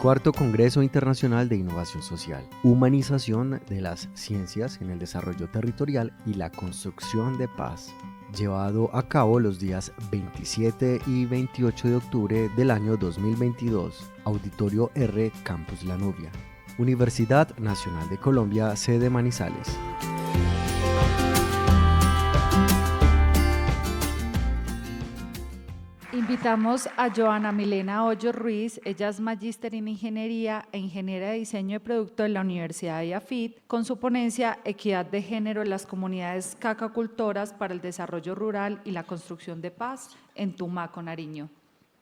Cuarto Congreso Internacional de Innovación Social, Humanización de las Ciencias en el Desarrollo Territorial y la Construcción de Paz, llevado a cabo los días 27 y 28 de octubre del año 2022, Auditorio R, Campus La Nubia, Universidad Nacional de Colombia, sede Manizales. Invitamos a Joana Milena Hoyos Ruiz, ella es magíster en Ingeniería e ingeniera de Diseño de Producto de la Universidad de IAFIT, con su ponencia Equidad de Género en las Comunidades Cacacultoras para el Desarrollo Rural y la Construcción de Paz en Tumaco, Nariño.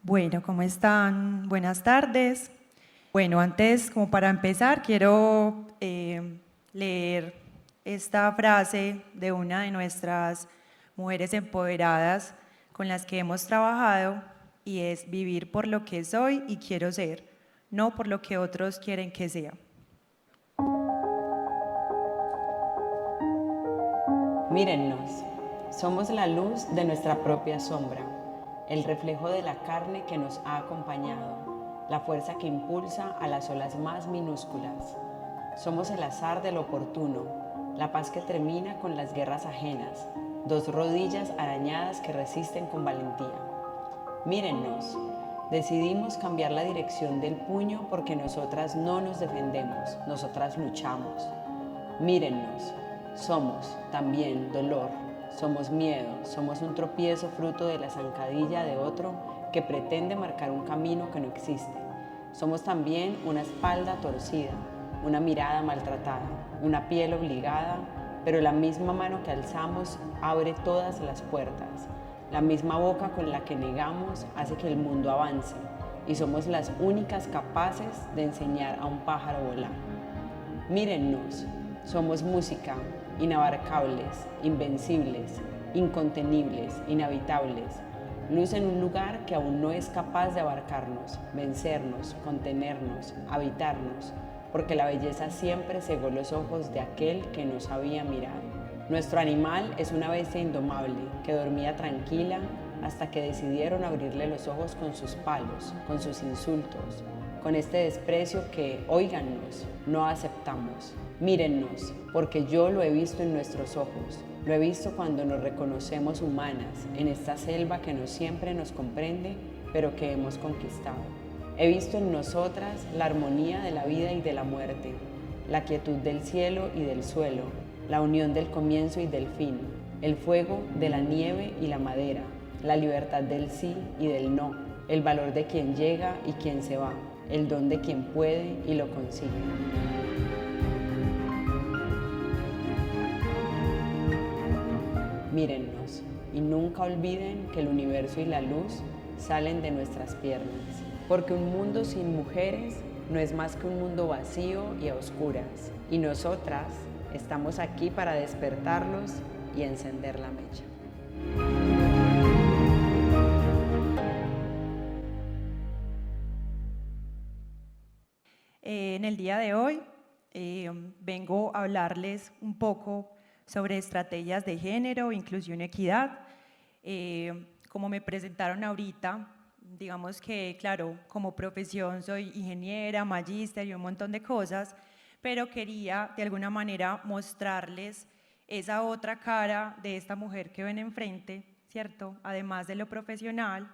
Bueno, ¿cómo están? Buenas tardes. Bueno, antes, como para empezar, quiero leer esta frase de una de nuestras mujeres empoderadas con las que hemos trabajado, y es: vivir por lo que soy y quiero ser, no por lo que otros quieren que sea. Mírennos, somos la luz de nuestra propia sombra, el reflejo de la carne que nos ha acompañado, la fuerza que impulsa a las olas más minúsculas. Somos el azar del oportuno, la paz que termina con las guerras ajenas, dos rodillas arañadas que resisten con valentía. Mírennos, decidimos cambiar la dirección del puño porque nosotras no nos defendemos, nosotras luchamos. Mírennos, somos también dolor, somos miedo, somos un tropiezo fruto de la zancadilla de otro que pretende marcar un camino que no existe. Somos también una espalda torcida, una mirada maltratada, una piel obligada, pero la misma mano que alzamos abre todas las puertas. La misma boca con la que negamos hace que el mundo avance, y somos las únicas capaces de enseñar a un pájaro a volar. Mírennos, somos música, inabarcables, invencibles, incontenibles, inhabitables. Luz en un lugar que aún no es capaz de abarcarnos, vencernos, contenernos, habitarnos, porque la belleza siempre cegó los ojos de aquel que no sabía mirar. Nuestro animal es una bestia indomable que dormía tranquila hasta que decidieron abrirle los ojos con sus palos, con sus insultos, con este desprecio que, óigannos, no aceptamos. Mírennos, porque yo lo he visto en nuestros ojos, lo he visto cuando nos reconocemos humanas en esta selva que no siempre nos comprende, pero que hemos conquistado. He visto en nosotras la armonía de la vida y de la muerte, la quietud del cielo y del suelo, la unión del comienzo y del fin, el fuego de la nieve y la madera, la libertad del sí y del no, el valor de quien llega y quien se va, el don de quien puede y lo consigue. Mírennos y nunca olviden que el universo y la luz salen de nuestras piernas, porque un mundo sin mujeres no es más que un mundo vacío y a oscuras, y nosotras estamos aquí para despertarlos y encender la mecha. En el día de hoy vengo a hablarles un poco sobre estrategias de género, inclusión y equidad. Como me presentaron ahorita, digamos que, claro, como profesión soy ingeniera, magíster y un montón de cosas, pero quería de alguna manera mostrarles esa otra cara de esta mujer que ven enfrente, ¿cierto? Además de lo profesional,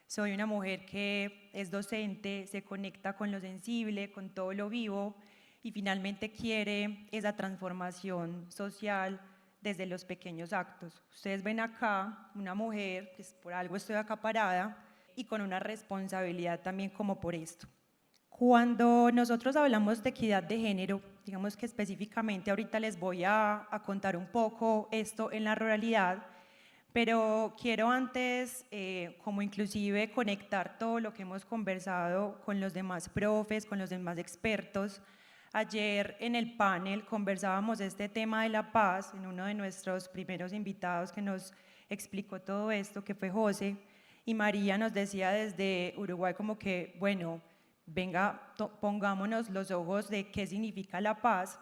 soy una mujer que es docente, se conecta con lo sensible, con todo lo vivo, y finalmente quiere esa transformación social desde los pequeños actos. Ustedes ven acá una mujer, que por algo estoy acá parada, y con una responsabilidad también como por esto. Cuando nosotros hablamos de equidad de género, digamos que específicamente ahorita les voy a contar un poco esto en la ruralidad, pero quiero antes como inclusive conectar todo lo que hemos conversado con los demás profes, con los demás expertos. Ayer en el panel conversábamos este tema de la paz en uno de nuestros primeros invitados que nos explicó todo esto, que fue José, y María nos decía desde Uruguay como que, bueno, venga, pongámonos los ojos de qué significa la paz.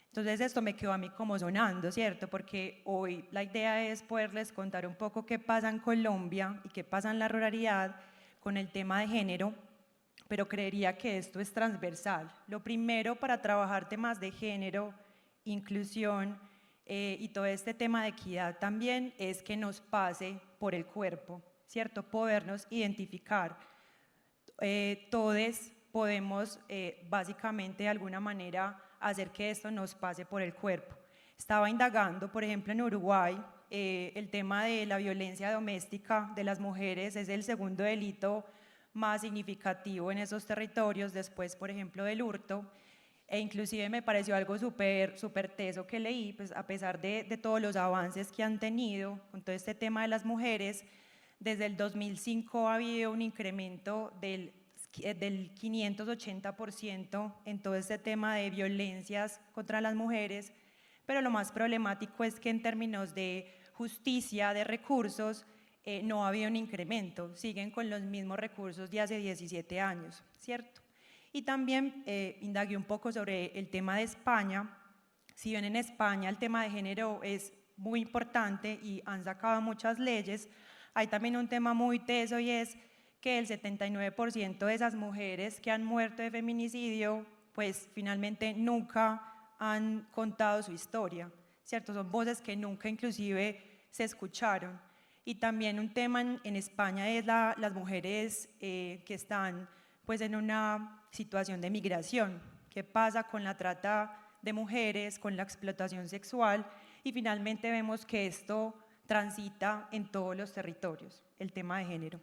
Entonces esto me quedó a mí como sonando, ¿cierto? Porque hoy la idea es poderles contar un poco qué pasa en Colombia y qué pasa en la ruralidad con el tema de género, pero creería que esto es transversal. Lo primero para trabajar temas de género, inclusión y todo este tema de equidad también es que nos pase por el cuerpo, ¿cierto? Podernos identificar. Todos podemos básicamente de alguna manera hacer que esto nos pase por el cuerpo. Estaba indagando, por ejemplo, en Uruguay, el tema de la violencia doméstica de las mujeres es el segundo delito más significativo en esos territorios, después, por ejemplo, del hurto, e inclusive me pareció algo súper teso que leí, pues a pesar de todos los avances que han tenido con todo este tema de las mujeres, desde el 2005 ha habido un incremento del 580% en todo este tema de violencias contra las mujeres, pero lo más problemático es que en términos de justicia, de recursos, no ha habido un incremento, siguen con los mismos recursos de hace 17 años, ¿cierto? Y también indagué un poco sobre el tema de España. Si bien en España el tema de género es muy importante y han sacado muchas leyes, hay también un tema muy teso y es que el 79% de esas mujeres que han muerto de feminicidio, pues finalmente nunca han contado su historia, ¿cierto? Son voces que nunca inclusive se escucharon. Y también un tema en España es las mujeres que están pues en una situación de migración. ¿Qué pasa con la trata de mujeres, con la explotación sexual? Y finalmente vemos que esto transita en todos los territorios, el tema de género.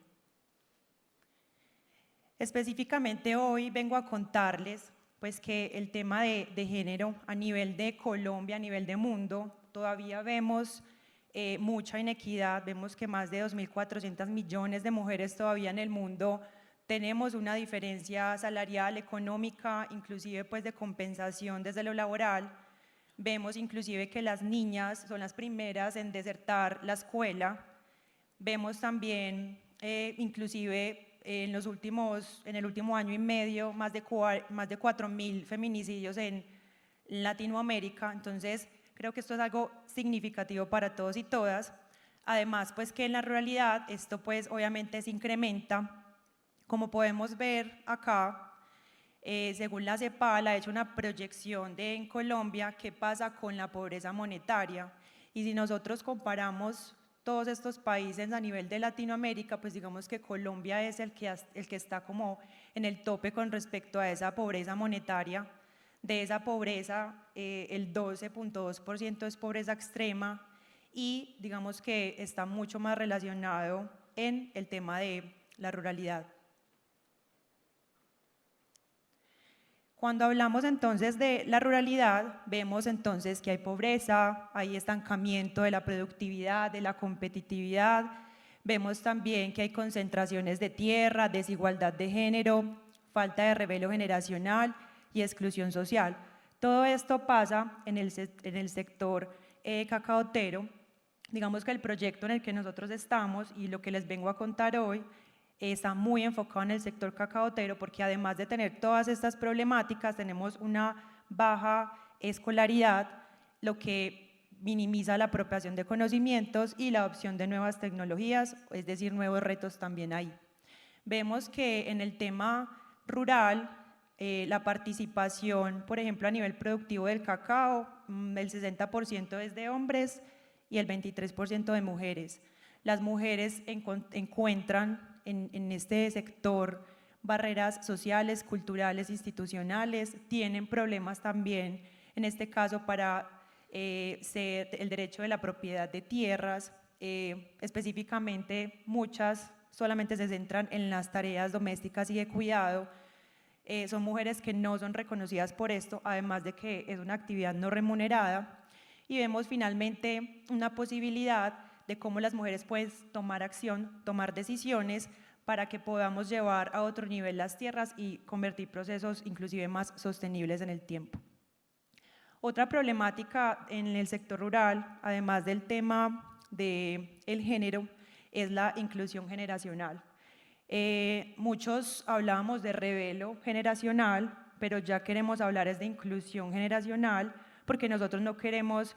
Específicamente hoy vengo a contarles pues que el tema de género a nivel de Colombia, a nivel de mundo, todavía vemos mucha inequidad, vemos que más de 2.400 millones de mujeres todavía en el mundo tenemos una diferencia salarial, económica, inclusive pues de compensación desde lo laboral. Vemos inclusive que las niñas son las primeras en desertar la escuela. Vemos también inclusive en el último año y medio más de 4.000 feminicidios en Latinoamérica. Entonces creo que esto es algo significativo para todos y todas. Además pues que en la ruralidad esto pues obviamente se incrementa. Como podemos ver acá, según la CEPAL ha hecho una proyección de en Colombia qué pasa con la pobreza monetaria, y si nosotros comparamos todos estos países a nivel de Latinoamérica, pues digamos que Colombia es el que está como en el tope con respecto a esa pobreza monetaria. De esa pobreza, el 12.2% es pobreza extrema y digamos que está mucho más relacionado en el tema de la ruralidad. Cuando hablamos entonces de la ruralidad, vemos entonces que hay pobreza, hay estancamiento de la productividad, de la competitividad, vemos también que hay concentraciones de tierra, desigualdad de género, falta de relevo generacional y exclusión social. Todo esto pasa en el sector cacaotero. Digamos que el proyecto en el que nosotros estamos y lo que les vengo a contar hoy está muy enfocado en el sector cacaotero porque además de tener todas estas problemáticas tenemos una baja escolaridad, lo que minimiza la apropiación de conocimientos y la adopción de nuevas tecnologías, es decir, nuevos retos también ahí. Vemos que en el tema rural la participación, por ejemplo, a nivel productivo del cacao, el 60% es de hombres y el 23% de mujeres. Las mujeres encuentran en este sector barreras sociales, culturales, institucionales, tienen problemas también, en este caso para el derecho de la propiedad de tierras, específicamente muchas solamente se centran en las tareas domésticas y de cuidado. Son mujeres que no son reconocidas por esto, además de que es una actividad no remunerada, y vemos finalmente una posibilidad de cómo las mujeres pueden tomar acción, tomar decisiones para que podamos llevar a otro nivel las tierras y convertir procesos inclusive más sostenibles en el tiempo. Otra problemática en el sector rural, además del tema del género, es la inclusión generacional. Muchos hablábamos de relevo generacional, pero ya queremos hablar es de inclusión generacional porque nosotros no queremos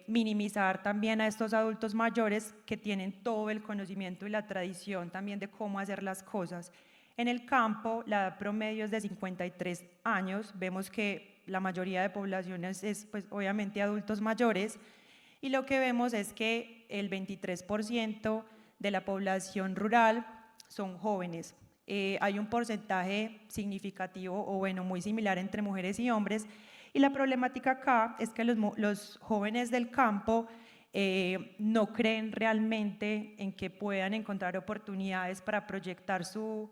minimizar también a estos adultos mayores que tienen todo el conocimiento y la tradición también de cómo hacer las cosas. En el campo, la edad promedio es de 53 años. Vemos que la mayoría de poblaciones es, pues, obviamente adultos mayores, y lo que vemos es que el 23% de la población rural son jóvenes. Hay un porcentaje significativo, o bueno, muy similar entre mujeres y hombres, y la problemática acá es que los jóvenes del campo no creen realmente en que puedan encontrar oportunidades para proyectar su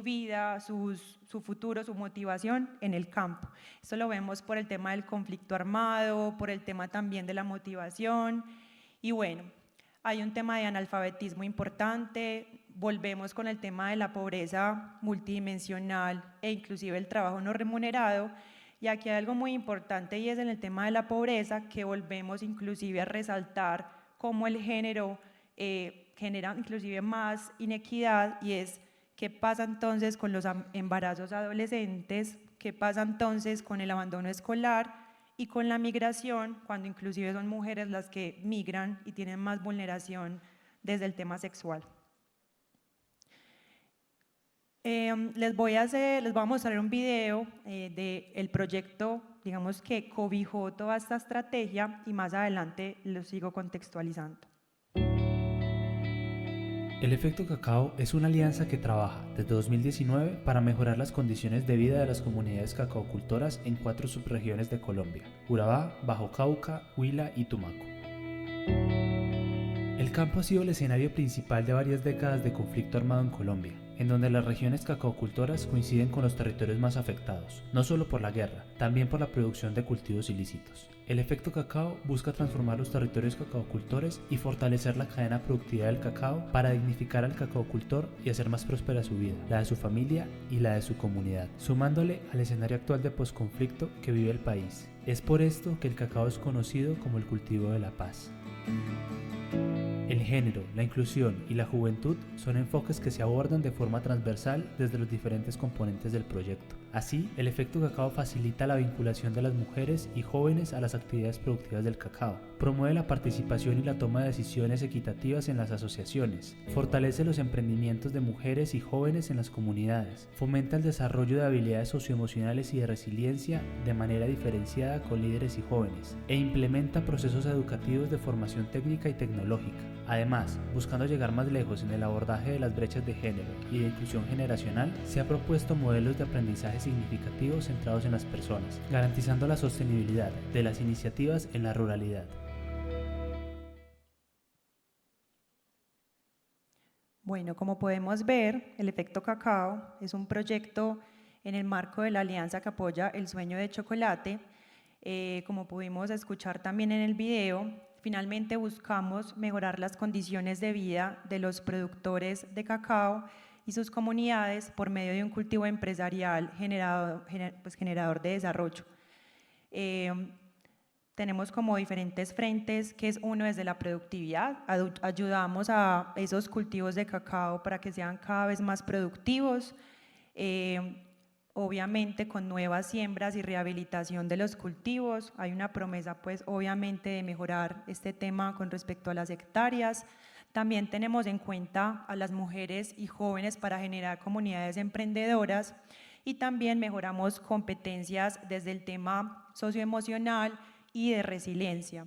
vida, su futuro, su motivación en el campo. Esto lo vemos por el tema del conflicto armado, por el tema también de la motivación, y bueno, hay un tema de analfabetismo importante. Volvemos con el tema de la pobreza multidimensional e inclusive el trabajo no remunerado. Y aquí hay algo muy importante, y es en el tema de la pobreza, que volvemos inclusive a resaltar cómo el género genera inclusive más inequidad, y es qué pasa entonces con los embarazos adolescentes, qué pasa entonces con el abandono escolar y con la migración, cuando inclusive son mujeres las que migran y tienen más vulneración desde el tema sexual. Les voy a mostrar un video del proyecto, digamos, que cobijó toda esta estrategia, y más adelante lo sigo contextualizando. El Efecto Cacao es una alianza que trabaja desde 2019 para mejorar las condiciones de vida de las comunidades cacaocultoras en 4 subregiones de Colombia: Urabá, Bajo Cauca, Huila y Tumaco. El campo ha sido el escenario principal de varias décadas de conflicto armado en Colombia, en donde las regiones cacaocultoras coinciden con los territorios más afectados, no solo por la guerra, también por la producción de cultivos ilícitos. El Efecto Cacao busca transformar los territorios cacaocultores y fortalecer la cadena productiva del cacao para dignificar al cacaocultor y hacer más próspera su vida, la de su familia y la de su comunidad, sumándole al escenario actual de posconflicto que vive el país. Es por esto que el cacao es conocido como el cultivo de la paz. El género, la inclusión y la juventud son enfoques que se abordan de forma transversal desde los diferentes componentes del proyecto. Así, el Efecto Cacao facilita la vinculación de las mujeres y jóvenes a las actividades productivas del cacao, promueve la participación y la toma de decisiones equitativas en las asociaciones, fortalece los emprendimientos de mujeres y jóvenes en las comunidades, fomenta el desarrollo de habilidades socioemocionales y de resiliencia de manera diferenciada con líderes y jóvenes, e implementa procesos educativos de formación técnica y tecnológica. Además, buscando llegar más lejos en el abordaje de las brechas de género y de inclusión generacional, se ha propuesto modelos de aprendizaje significativos centrados en las personas, garantizando la sostenibilidad de las iniciativas en la ruralidad. Bueno, como podemos ver, el Efecto Cacao es un proyecto en el marco de la alianza que apoya el sueño de chocolate. Como pudimos escuchar también en el video, finalmente buscamos mejorar las condiciones de vida de los productores de cacao y sus comunidades por medio de un cultivo empresarial generador de desarrollo. Tenemos como diferentes frentes, que es uno desde la productividad. Ayudamos a esos cultivos de cacao para que sean cada vez más productivos, obviamente con nuevas siembras y rehabilitación de los cultivos. Hay una promesa, pues, obviamente, de mejorar este tema con respecto a las hectáreas. También tenemos en cuenta a las mujeres y jóvenes para generar comunidades emprendedoras, y también mejoramos competencias desde el tema socioemocional y de resiliencia.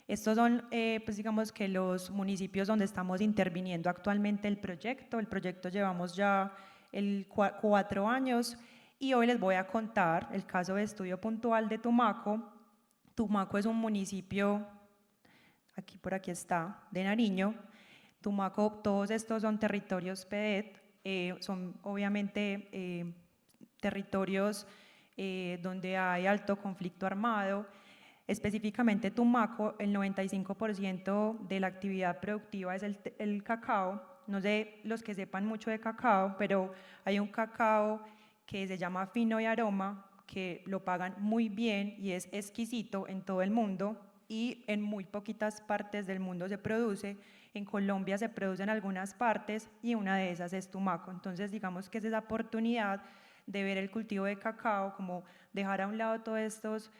Estos son, pues, digamos que los municipios donde estamos interviniendo actualmente el proyecto. El proyecto llevamos ya 4 años, y hoy les voy a contar el caso de estudio puntual de Tumaco. Tumaco es un municipio, por aquí está, de Nariño. Tumaco, todos estos son territorios PEDET, son obviamente territorios donde hay alto conflicto armado. Específicamente Tumaco, el 95% de la actividad productiva es el cacao. No sé los que sepan mucho de cacao, pero hay un cacao que se llama Fino y Aroma, que lo pagan muy bien y es exquisito en todo el mundo, y en muy poquitas partes del mundo se produce. En Colombia se produce en algunas partes, y una de esas es Tumaco. Entonces, digamos que es esa oportunidad de ver el cultivo de cacao, como dejar a un lado todos estos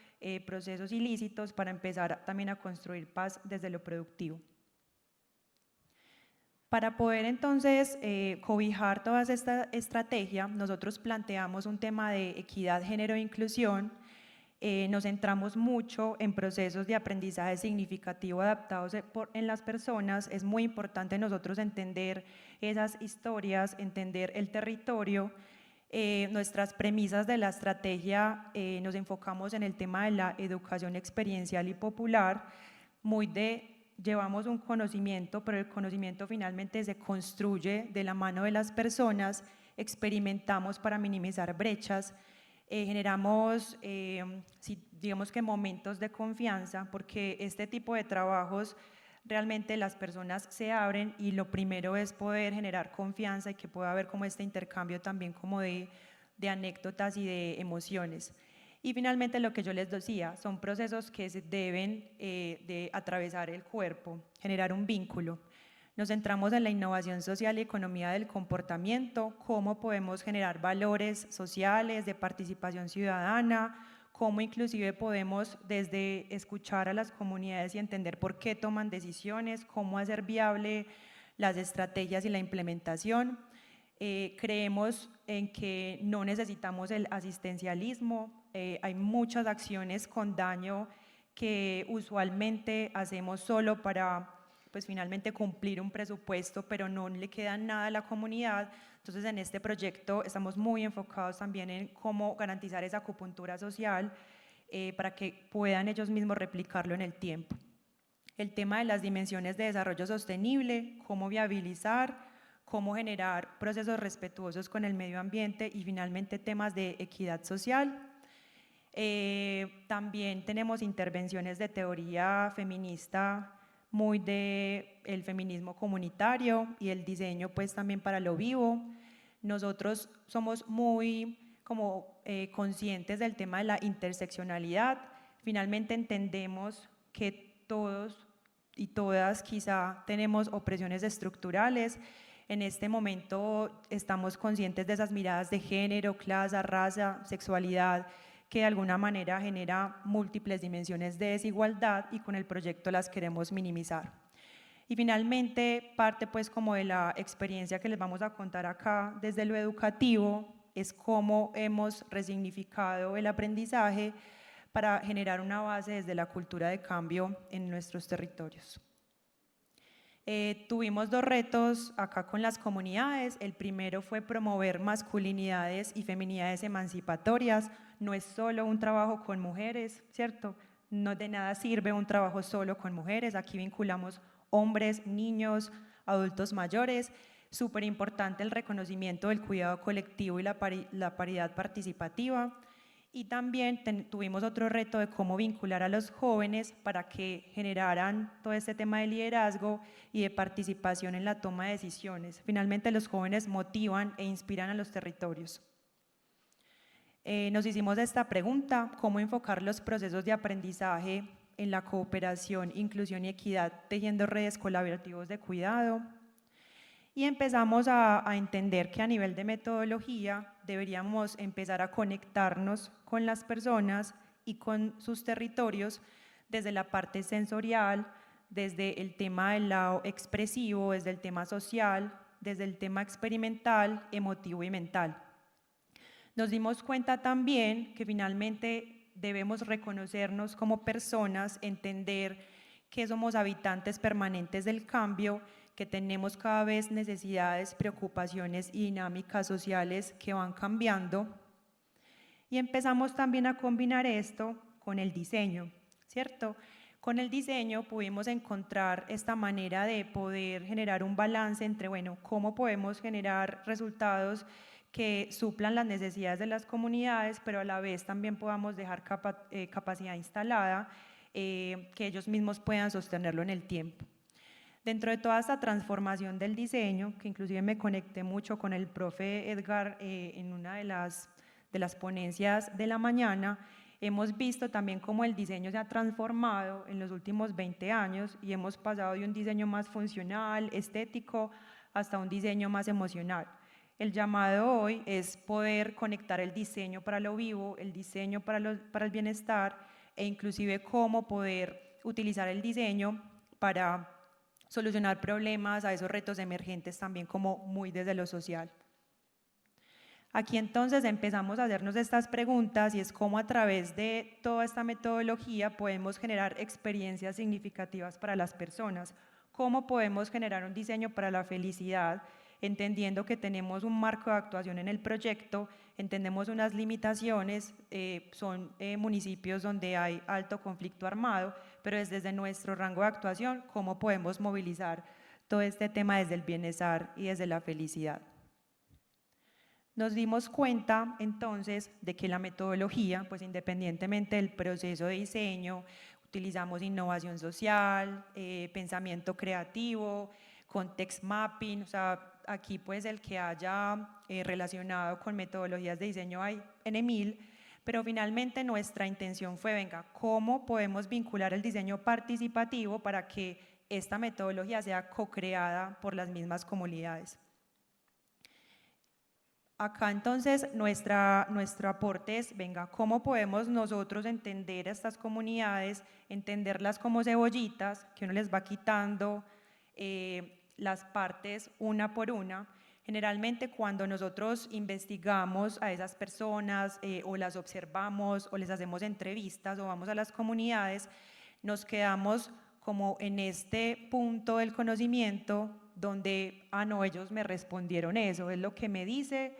procesos ilícitos para empezar también a construir paz desde lo productivo. Para poder entonces cobijar toda esta estrategia, nosotros planteamos un tema de equidad, género e inclusión. Nos centramos mucho en procesos de aprendizaje significativo adaptados en las personas. Es muy importante nosotros entender esas historias, entender el territorio. Nuestras premisas de la estrategia nos enfocamos en el tema de la educación experiencial y popular, llevamos un conocimiento, pero el conocimiento finalmente se construye de la mano de las personas, experimentamos para minimizar brechas, generamos, digamos que momentos de confianza, porque este tipo de trabajos realmente las personas se abren y lo primero es poder generar confianza y que pueda haber como este intercambio también como de anécdotas y de emociones. Y finalmente lo que yo les decía, son procesos que se deben de atravesar el cuerpo, generar un vínculo. Nos centramos en la innovación social y economía del comportamiento, cómo podemos generar valores sociales de participación ciudadana, cómo inclusive podemos desde escuchar a las comunidades y entender por qué toman decisiones, cómo hacer viable las estrategias y la implementación. Creemos en que no necesitamos el asistencialismo, hay muchas acciones con daño que usualmente hacemos solo para pues finalmente cumplir un presupuesto, pero no le queda nada a la comunidad. Entonces en este proyecto estamos muy enfocados también en cómo garantizar esa acupuntura social para que puedan ellos mismos replicarlo en el tiempo. El tema de las dimensiones de desarrollo sostenible, cómo viabilizar, cómo generar procesos respetuosos con el medio ambiente y finalmente temas de equidad social. También tenemos intervenciones de teoría feminista muy del feminismo comunitario y el diseño pues también para lo vivo. Nosotros somos muy conscientes del tema de la interseccionalidad. Finalmente entendemos que todos y todas quizá tenemos opresiones estructurales. En este momento estamos conscientes de esas miradas de género, clase, raza, sexualidad, que de alguna manera genera múltiples dimensiones de desigualdad y con el proyecto las queremos minimizar. Y finalmente, parte pues como de la experiencia que les vamos a contar acá desde lo educativo, es cómo hemos resignificado el aprendizaje para generar una base desde la cultura de cambio en nuestros territorios. Tuvimos 2 retos acá con las comunidades. El primero fue promover masculinidades y feminidades emancipatorias. No es solo un trabajo con mujeres, ¿cierto? No de nada sirve un trabajo solo con mujeres. Aquí vinculamos hombres, niños, adultos mayores. Súper importante el reconocimiento del cuidado colectivo y la paridad participativa. Y también tuvimos otro reto de cómo vincular a los jóvenes para que generaran todo este tema de liderazgo y de participación en la toma de decisiones. Finalmente los jóvenes motivan e inspiran a los territorios. Nos hicimos esta pregunta: ¿cómo enfocar los procesos de aprendizaje en la cooperación, inclusión y equidad, tejiendo redes colaborativas de cuidado? Y empezamos a entender que a nivel de metodología deberíamos empezar a conectarnos con las personas y con sus territorios desde la parte sensorial, desde el tema del lado expresivo, desde el tema social, desde el tema experimental, emotivo y mental. Nos dimos cuenta también que finalmente debemos reconocernos como personas, entender que somos habitantes permanentes del cambio, que tenemos cada vez necesidades, preocupaciones y dinámicas sociales que van cambiando. Y empezamos también a combinar esto con el diseño, ¿cierto? Con el diseño pudimos encontrar esta manera de poder generar un balance entre, bueno, cómo podemos generar resultados que suplan las necesidades de las comunidades, pero a la vez también podamos dejar capacidad instalada, que ellos mismos puedan sostenerlo en el tiempo. Dentro de toda esta transformación del diseño, que inclusive me conecté mucho con el profe Edgar en una de las ponencias de la mañana, hemos visto también cómo el diseño se ha transformado en los últimos 20 años y hemos pasado de un diseño más funcional, estético, hasta un diseño más emocional. El llamado hoy es poder conectar el diseño para lo vivo, el diseño para el bienestar e inclusive cómo poder utilizar el diseño para solucionar problemas, a esos retos emergentes también como muy desde lo social. Aquí entonces empezamos a hacernos estas preguntas y es cómo a través de toda esta metodología podemos generar experiencias significativas para las personas, cómo podemos generar un diseño para la felicidad, entendiendo que tenemos un marco de actuación en el proyecto, entendemos unas limitaciones, son municipios donde hay alto conflicto armado, pero es desde nuestro rango de actuación cómo podemos movilizar todo este tema desde el bienestar y desde la felicidad. Nos dimos cuenta entonces de que la metodología, pues independientemente del proceso de diseño, utilizamos innovación social, pensamiento creativo, context mapping, o sea, aquí pues el que haya relacionado con metodologías de diseño hay N.000, pero finalmente nuestra intención fue, venga, ¿cómo podemos vincular el diseño participativo para que esta metodología sea co-creada por las mismas comunidades? Acá entonces nuestro aporte es, venga, ¿cómo podemos nosotros entender a estas comunidades, entenderlas como cebollitas, que uno les va quitando las partes una por una? Generalmente cuando nosotros investigamos a esas personas o las observamos o les hacemos entrevistas o vamos a las comunidades, nos quedamos como en este punto del conocimiento donde, no, ellos me respondieron eso, es lo que me dice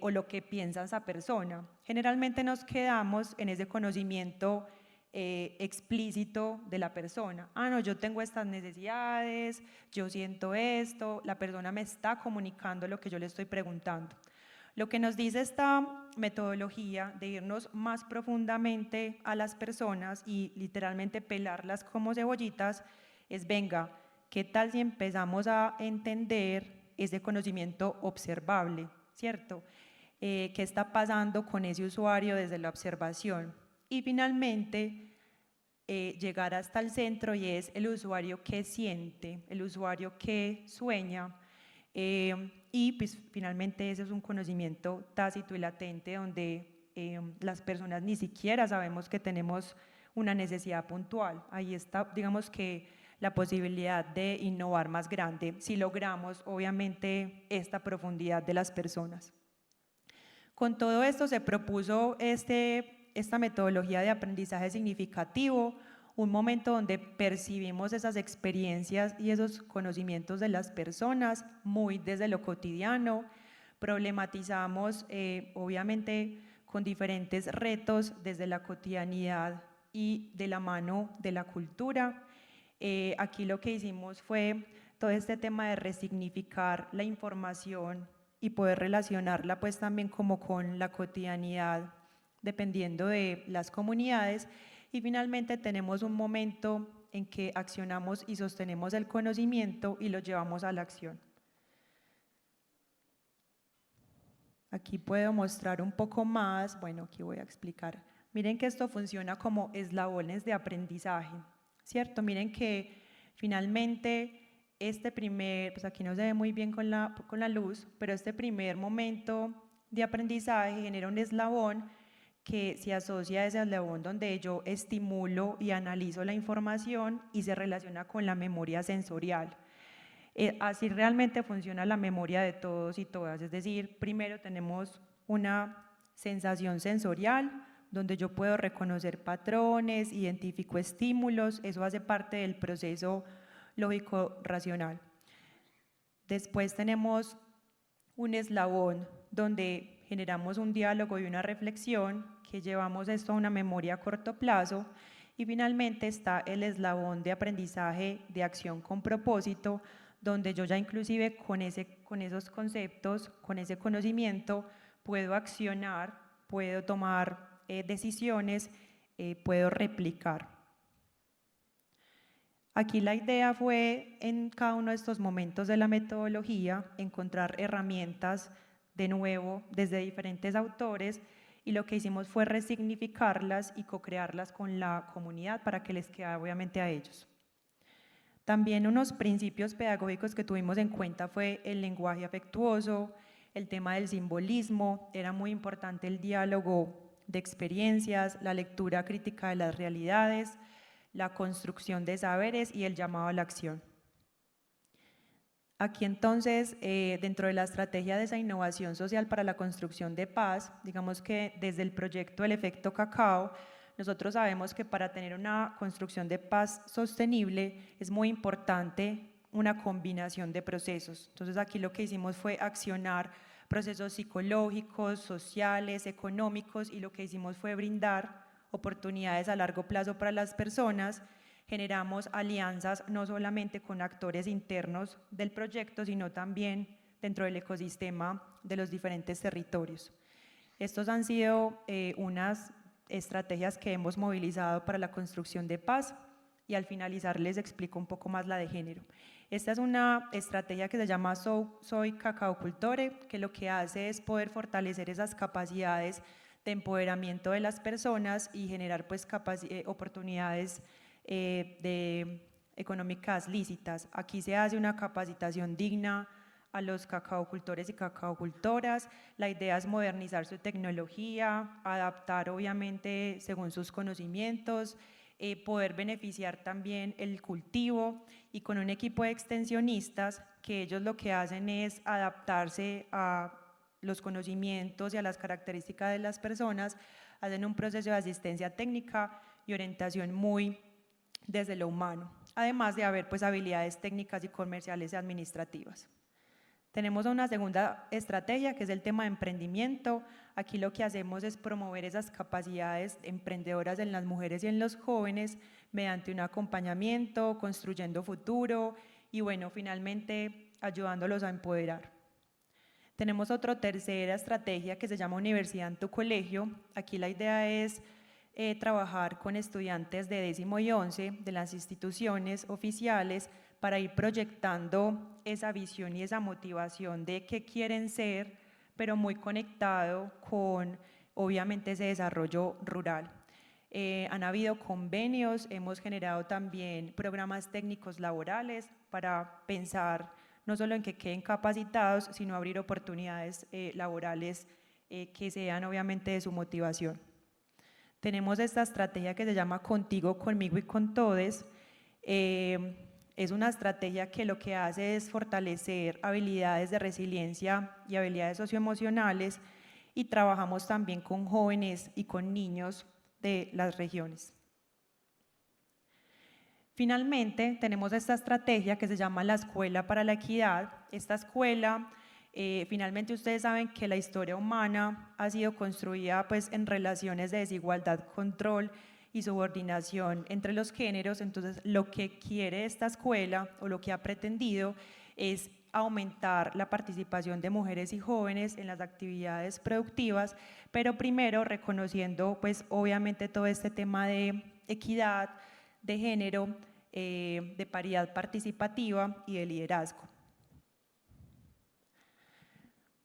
o lo que piensa esa persona. Generalmente nos quedamos en ese conocimiento explícito de la persona. No, yo tengo estas necesidades, yo siento esto, la persona me está comunicando lo que yo le estoy preguntando. Lo que nos dice esta metodología de irnos más profundamente a las personas y literalmente pelarlas como cebollitas es, venga, ¿qué tal si empezamos a entender ese conocimiento observable? ¿Cierto? ¿Qué está pasando con ese usuario desde la observación? Y finalmente, llegar hasta el centro y es el usuario que siente, el usuario que sueña, y pues finalmente ese es un conocimiento tácito y latente donde las personas ni siquiera sabemos que tenemos una necesidad puntual. Ahí está, digamos que la posibilidad de innovar más grande si logramos obviamente esta profundidad de las personas. Con todo esto se propuso esta metodología de aprendizaje significativo, un momento donde percibimos esas experiencias y esos conocimientos de las personas muy desde lo cotidiano, problematizamos obviamente con diferentes retos desde la cotidianidad y de la mano de la cultura. Aquí lo que hicimos fue todo este tema de resignificar la información y poder relacionarla pues también como con la cotidianidad dependiendo de las comunidades, y finalmente tenemos un momento en que accionamos y sostenemos el conocimiento y lo llevamos a la acción. Aquí puedo mostrar un poco más, bueno, aquí voy a explicar. Miren que esto funciona como eslabones de aprendizaje, ¿cierto? Miren que finalmente pues aquí no se ve muy bien con la luz, pero este primer momento de aprendizaje genera un eslabón que se asocia a ese eslabón donde yo estimulo y analizo la información y se relaciona con la memoria sensorial. Así realmente funciona la memoria de todos y todas, es decir, primero tenemos una sensación sensorial, donde yo puedo reconocer patrones, identifico estímulos, eso hace parte del proceso lógico-racional. Después tenemos un eslabón donde generamos un diálogo y una reflexión, que llevamos esto a una memoria a corto plazo, y finalmente está el eslabón de aprendizaje de acción con propósito, donde yo ya inclusive con esos conceptos, con ese conocimiento, puedo accionar, puedo tomar decisiones, puedo replicar. Aquí la idea fue, en cada uno de estos momentos de la metodología, encontrar herramientas, de nuevo, desde diferentes autores, y lo que hicimos fue resignificarlas y co-crearlas con la comunidad para que les quede obviamente a ellos. También unos principios pedagógicos que tuvimos en cuenta fue el lenguaje afectuoso, el tema del simbolismo, era muy importante el diálogo de experiencias, la lectura crítica de las realidades, la construcción de saberes y el llamado a la acción. Aquí entonces, dentro de la estrategia de esa innovación social para la construcción de paz, digamos que desde el proyecto El Efecto Cacao, nosotros sabemos que para tener una construcción de paz sostenible es muy importante una combinación de procesos. Entonces aquí lo que hicimos fue accionar procesos psicológicos, sociales, económicos, y lo que hicimos fue brindar oportunidades a largo plazo para las personas. Generamos alianzas no solamente con actores internos del proyecto, sino también dentro del ecosistema de los diferentes territorios. Estos han sido unas estrategias que hemos movilizado para la construcción de paz, y al finalizar les explico un poco más la de género. Esta es una estrategia que se llama Soy Cacao Cultore, que lo que hace es poder fortalecer esas capacidades de empoderamiento de las personas y generar pues oportunidades económicas lícitas. Aquí se hace una capacitación digna a los cacaocultores y cacaocultoras. La idea es modernizar su tecnología, adaptar obviamente según sus conocimientos, poder beneficiar también el cultivo, y con un equipo de extensionistas que ellos lo que hacen es adaptarse a los conocimientos y a las características de las personas, hacen un proceso de asistencia técnica y orientación muy desde lo humano, además de haber pues habilidades técnicas y comerciales y administrativas. Tenemos una segunda estrategia que es el tema de emprendimiento. Aquí lo que hacemos es promover esas capacidades emprendedoras en las mujeres y en los jóvenes mediante un acompañamiento, construyendo futuro y bueno, finalmente ayudándolos a empoderar. Tenemos otra tercera estrategia que se llama Universidad en tu Colegio. Aquí la idea es trabajar con estudiantes de 10º y 11 de las instituciones oficiales para ir proyectando esa visión y esa motivación de qué quieren ser, pero muy conectado con obviamente ese desarrollo rural. Han habido convenios, hemos generado también programas técnicos laborales para pensar no solo en que queden capacitados, sino abrir oportunidades laborales que sean obviamente de su motivación. Tenemos esta estrategia que se llama Contigo, Conmigo y con Todes. Es una estrategia que lo que hace es fortalecer habilidades de resiliencia y habilidades socioemocionales, y trabajamos también con jóvenes y con niños de las regiones. Finalmente, tenemos esta estrategia que se llama la Escuela para la Equidad. Esta escuela, finalmente ustedes saben que la historia humana ha sido construida pues, en relaciones de desigualdad, control y subordinación entre los géneros. Entonces, lo que quiere esta escuela o lo que ha pretendido es aumentar la participación de mujeres y jóvenes en las actividades productivas, pero primero reconociendo pues obviamente todo este tema de equidad, de género, de paridad participativa y de liderazgo.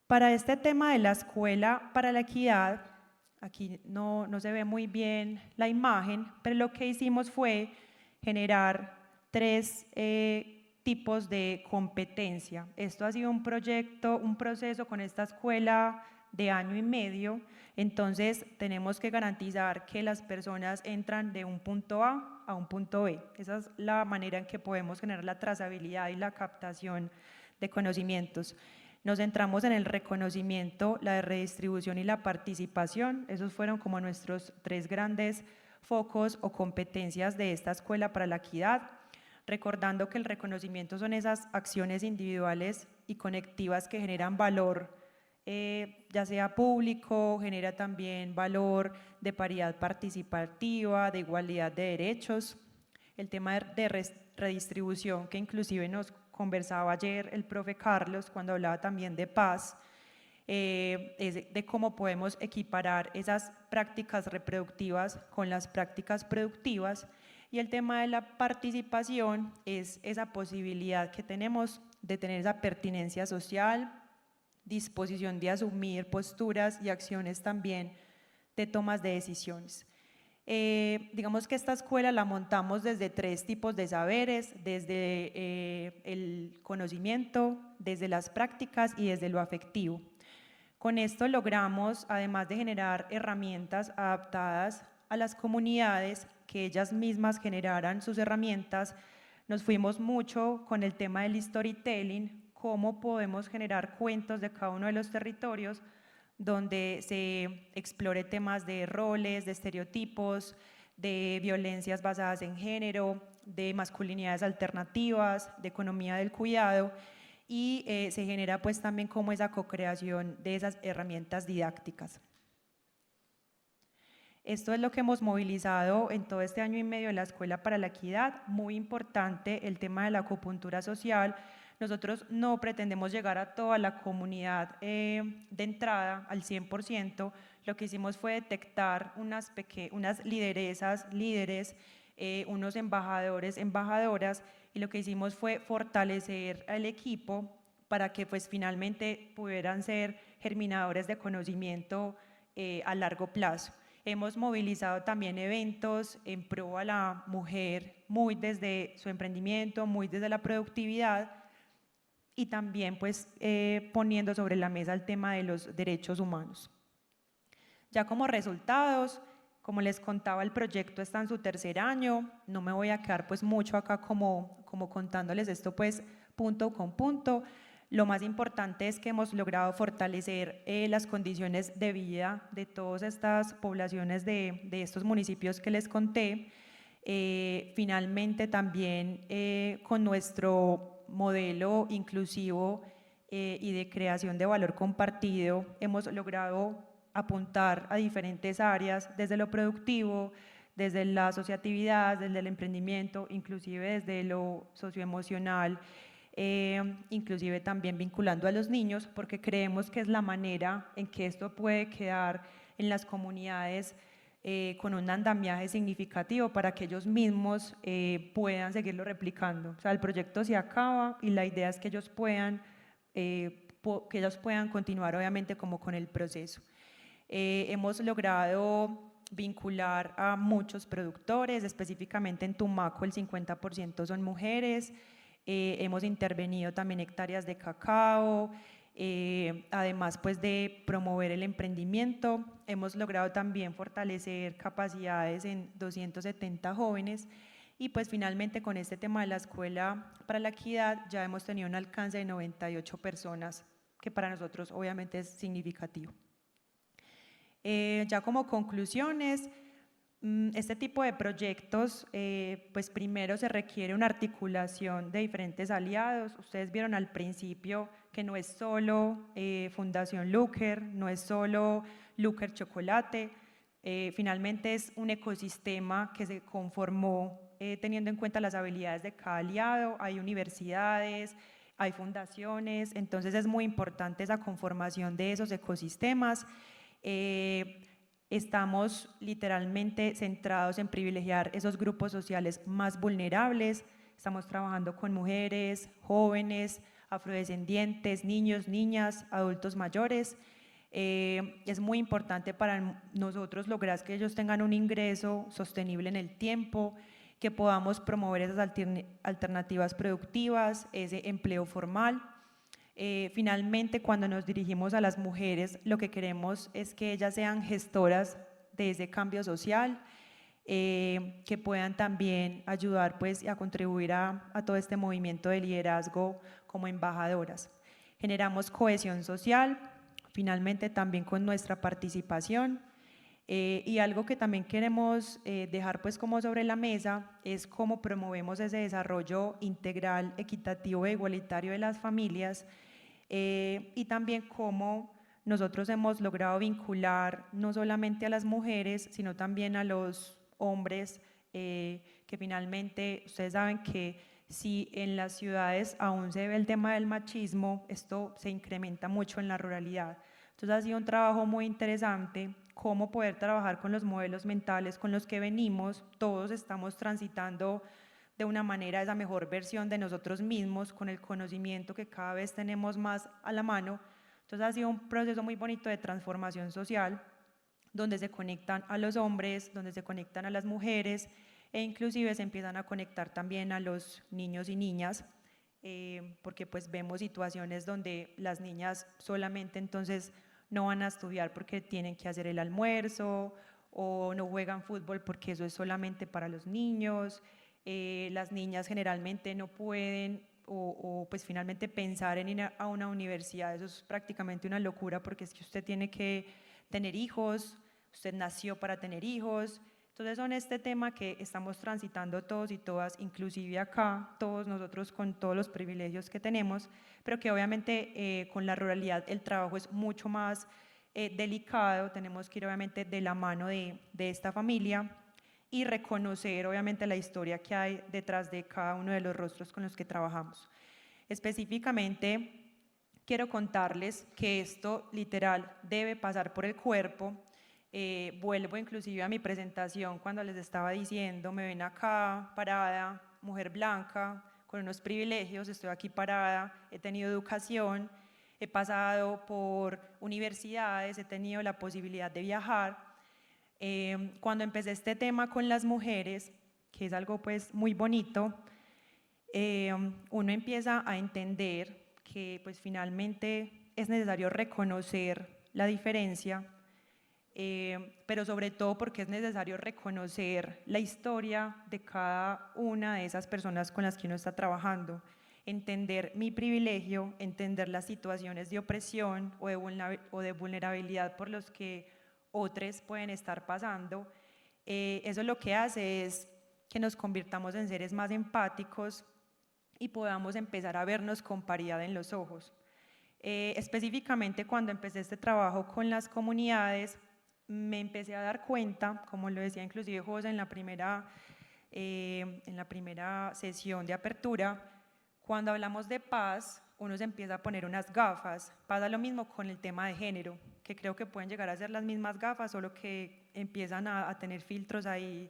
Para este tema de la Escuela para la Equidad, aquí no se ve muy bien la imagen, pero lo que hicimos fue generar 3 tipos de competencia. Esto ha sido un proceso con esta escuela de 1 año y medio, entonces tenemos que garantizar que las personas entran de un punto A un punto B. Esa es la manera en que podemos generar la trazabilidad y la captación de conocimientos. Nos centramos en el reconocimiento, la redistribución y la participación. Esos fueron como nuestros 3 grandes focos o competencias de esta Escuela para la Equidad, recordando que el reconocimiento son esas acciones individuales y conectivas que generan valor, ya sea público, genera también valor de paridad participativa, de igualdad de derechos. El tema de redistribución, que inclusive nos conversaba ayer el profe Carlos cuando hablaba también de paz, es de cómo podemos equiparar esas prácticas reproductivas con las prácticas productivas. Y el tema de la participación es esa posibilidad que tenemos de tener esa pertinencia social, disposición de asumir posturas y acciones también de tomas de decisiones. Digamos que esta escuela la montamos desde 3 tipos de saberes, desde el conocimiento, desde las prácticas y desde lo afectivo. Con esto logramos, además de generar herramientas adaptadas a las comunidades, que ellas mismas generaran sus herramientas. Nos fuimos mucho con el tema del storytelling, cómo podemos generar cuentos de cada uno de los territorios donde se explore temas de roles, de estereotipos, de violencias basadas en género, de masculinidades alternativas, de economía del cuidado, y se genera pues también como esa co-creación de esas herramientas didácticas. Esto es lo que hemos movilizado en todo este año y medio de la Escuela para la Equidad. Muy importante el tema de la acupuntura social. Nosotros no pretendemos llegar a toda la comunidad de entrada al 100%. Lo que hicimos fue detectar unas lideresas, líderes, unos embajadores, embajadoras, y lo que hicimos fue fortalecer al equipo para que pues finalmente pudieran ser germinadores de conocimiento a largo plazo. Hemos movilizado también eventos en pro a la mujer, muy desde su emprendimiento, muy desde la productividad, y también pues poniendo sobre la mesa el tema de los derechos humanos. Ya como resultados, como les contaba, el proyecto está en su tercer año. No me voy a quedar pues mucho acá como contándoles esto pues punto con punto. Lo más importante es que hemos logrado fortalecer las condiciones de vida de todas estas poblaciones de estos municipios que les conté. Finalmente también con nuestro modelo inclusivo y de creación de valor compartido hemos logrado apuntar a diferentes áreas, desde lo productivo, desde la asociatividad, desde el emprendimiento, inclusive desde lo socioemocional, inclusive también vinculando a los niños, porque creemos que es la manera en que esto puede quedar en las comunidades con un andamiaje significativo para que ellos mismos puedan seguirlo replicando. O sea, el proyecto se acaba y la idea es que ellos puedan continuar obviamente como con el proceso. Hemos logrado vincular a muchos productores, específicamente en Tumaco el 50% son mujeres. Hemos intervenido también hectáreas de cacao, además pues de promover el emprendimiento. Hemos logrado también fortalecer capacidades en 270 jóvenes, y pues finalmente con este tema de la Escuela para la Equidad ya hemos tenido un alcance de 98 personas, que para nosotros obviamente es significativo. Ya como conclusiones, este tipo de proyectos, pues primero se requiere una articulación de diferentes aliados. Ustedes vieron al principio que no es solo Fundación Lúker, no es solo Lúker Chocolate, finalmente es un ecosistema que se conformó teniendo en cuenta las habilidades de cada aliado. Hay universidades, hay fundaciones, entonces es muy importante esa conformación de esos ecosistemas. Estamos literalmente centrados en privilegiar esos grupos sociales más vulnerables. Estamos trabajando con mujeres, jóvenes, afrodescendientes, niños, niñas, adultos mayores. Es muy importante para nosotros lograr que ellos tengan un ingreso sostenible en el tiempo, que podamos promover esas alternativas productivas, ese empleo formal. Finalmente, cuando nos dirigimos a las mujeres, lo que queremos es que ellas sean gestoras de ese cambio social, que puedan también ayudar pues, a contribuir a todo este movimiento de liderazgo como embajadoras. Generamos cohesión social, finalmente también con nuestra participación. Y algo que también queremos dejar pues como sobre la mesa es cómo promovemos ese desarrollo integral, equitativo e igualitario de las familias, y también cómo nosotros hemos logrado vincular no solamente a las mujeres, sino también a los hombres, que finalmente ustedes saben que si en las ciudades aún se ve el tema del machismo, esto se incrementa mucho en la ruralidad. Entonces ha sido un trabajo muy interesante cómo poder trabajar con los modelos mentales con los que venimos. Todos estamos transitando de una manera esa mejor versión de nosotros mismos, con el conocimiento que cada vez tenemos más a la mano. Entonces ha sido un proceso muy bonito de transformación social, donde se conectan a los hombres, donde se conectan a las mujeres, e inclusive se empiezan a conectar también a los niños y niñas, porque pues vemos situaciones donde las niñas solamente entonces no van a estudiar porque tienen que hacer el almuerzo, o no juegan fútbol porque eso es solamente para los niños. Las niñas generalmente no pueden o pues finalmente pensar en ir a una universidad, eso es prácticamente una locura porque es que usted tiene que tener hijos, usted nació para tener hijos. Entonces son este tema que estamos transitando todos y todas, inclusive acá, todos nosotros con todos los privilegios que tenemos, pero que obviamente con la ruralidad el trabajo es mucho más delicado, tenemos que ir obviamente de la mano de esta familia y reconocer obviamente la historia que hay detrás de cada uno de los rostros con los que trabajamos. Específicamente, quiero contarles que esto literal debe pasar por el cuerpo. Vuelvo inclusive a mi presentación cuando les estaba diciendo, me ven acá parada, mujer blanca, con unos privilegios, estoy aquí parada, he tenido educación, he pasado por universidades, he tenido la posibilidad de viajar. Cuando empecé este tema con las mujeres, que es algo pues muy bonito, uno empieza a entender que pues finalmente es necesario reconocer la diferencia, pero sobre todo porque es necesario reconocer la historia de cada una de esas personas con las que uno está trabajando, entender mi privilegio, entender las situaciones de opresión o de vulnerabilidad por los que otros pueden estar pasando. Eso lo que hace es que nos convirtamos en seres más empáticos y podamos empezar a vernos con paridad en los ojos. Específicamente cuando empecé este trabajo con las comunidades, me empecé a dar cuenta, como lo decía inclusive José en la primera sesión de apertura, cuando hablamos de paz, uno se empieza a poner unas gafas. Pasa lo mismo con el tema de género, que creo que pueden llegar a ser las mismas gafas, solo que empiezan a tener filtros ahí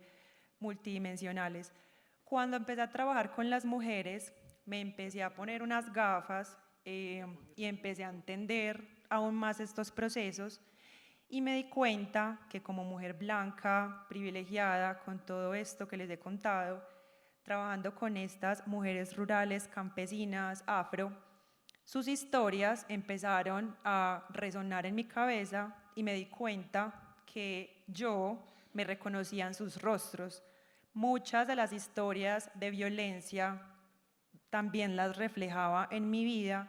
multidimensionales. Cuando empecé a trabajar con las mujeres, me empecé a poner unas gafas y empecé a entender aún más estos procesos y me di cuenta que como mujer blanca, privilegiada, con todo esto que les he contado, trabajando con estas mujeres rurales, campesinas, afro, sus historias empezaron a resonar en mi cabeza y me di cuenta que yo me reconocía en sus rostros. Muchas de las historias de violencia también las reflejaba en mi vida,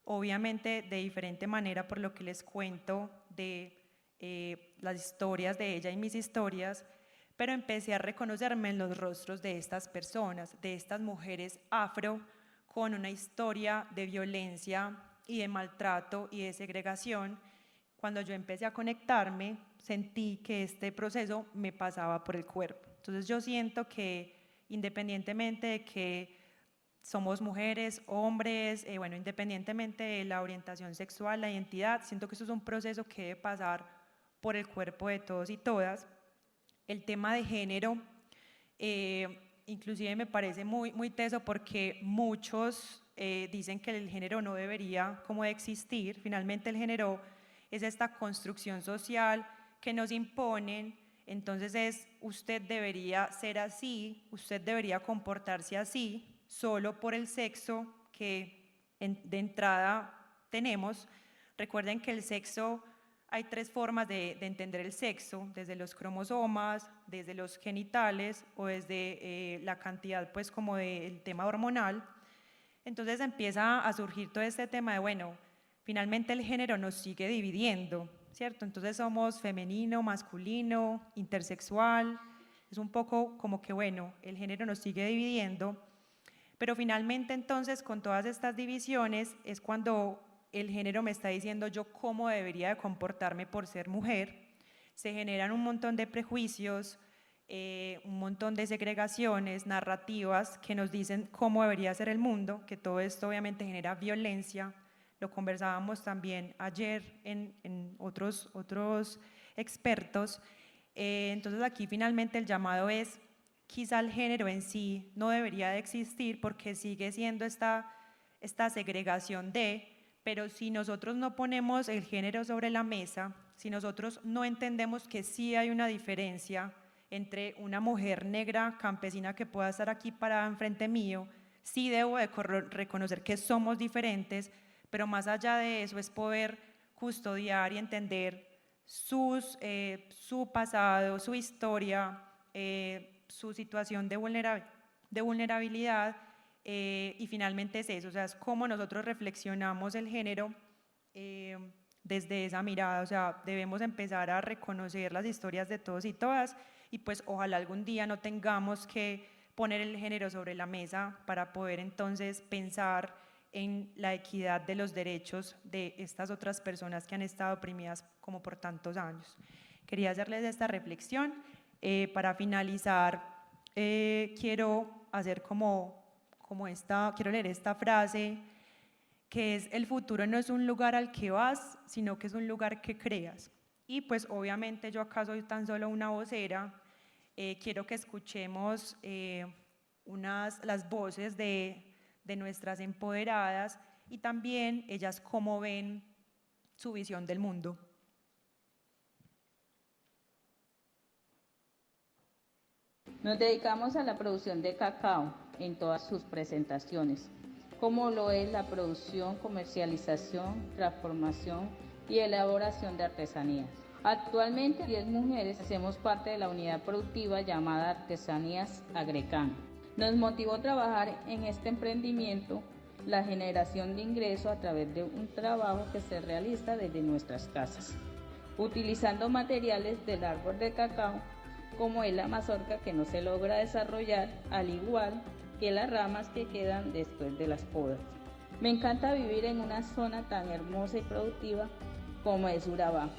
obviamente de diferente manera por lo que les cuento de las historias de ella y mis historias, pero empecé a reconocerme en los rostros de estas personas, de estas mujeres afro con una historia de violencia y de maltrato y de segregación. Cuando yo empecé a conectarme, sentí que este proceso me pasaba por el cuerpo. Entonces yo siento que independientemente de que somos mujeres, hombres, bueno, independientemente de la orientación sexual, la identidad, siento que eso es un proceso que debe pasar por el cuerpo de todos y todas. El tema de género, inclusive me parece muy, muy teso porque muchos dicen que el género no debería como de existir. Finalmente el género es esta construcción social que nos imponen, entonces usted debería ser así, usted debería comportarse así, solo por el sexo que de entrada tenemos. Recuerden que el sexo, hay tres formas de entender el sexo, desde los cromosomas, desde los genitales o desde la cantidad pues como del tema hormonal. Entonces empieza a surgir todo este tema de, bueno, finalmente el género nos sigue dividiendo, ¿cierto? Entonces somos femenino, masculino, intersexual, es un poco como que, bueno, el género nos sigue dividiendo, pero finalmente entonces con todas estas divisiones es cuando el género me está diciendo yo cómo debería de comportarme por ser mujer. Se generan un montón de prejuicios, un montón de segregaciones, narrativas que nos dicen cómo debería ser el mundo, que todo esto obviamente genera violencia. Lo conversábamos también ayer en otros expertos. Entonces aquí finalmente el llamado es, quizá el género en sí no debería de existir porque sigue siendo esta segregación pero si nosotros no ponemos el género sobre la mesa, si nosotros no entendemos que sí hay una diferencia entre una mujer negra campesina que pueda estar aquí parada enfrente mío, sí debo de reconocer que somos diferentes, pero más allá de eso es poder custodiar y entender su pasado, su historia, su situación de vulnerabilidad Y finalmente es eso, o sea, es cómo nosotros reflexionamos el género desde esa mirada, o sea, debemos empezar a reconocer las historias de todos y todas y pues ojalá algún día no tengamos que poner el género sobre la mesa para poder entonces pensar en la equidad de los derechos de estas otras personas que han estado oprimidas como por tantos años. Quería hacerles esta reflexión. Para finalizar, quiero hacer quiero leer esta frase que es: el futuro no es un lugar al que vas, sino que es un lugar que creas. Y pues obviamente yo acá soy tan solo una vocera, quiero que escuchemos las voces de nuestras empoderadas y también ellas cómo ven su visión del mundo. Nos dedicamos a la producción de cacao en todas sus presentaciones, como lo es la producción, comercialización, transformación y elaboración de artesanías. Actualmente 10 mujeres hacemos parte de la unidad productiva llamada Artesanías Agrecán. Nos motivó trabajar en este emprendimiento la generación de ingresos a través de un trabajo que se realiza desde nuestras casas, utilizando materiales del árbol de cacao, como es la mazorca que no se logra desarrollar, al igual que las ramas que quedan después de las podas. Me encanta vivir en una zona tan hermosa y productiva como es Urabá,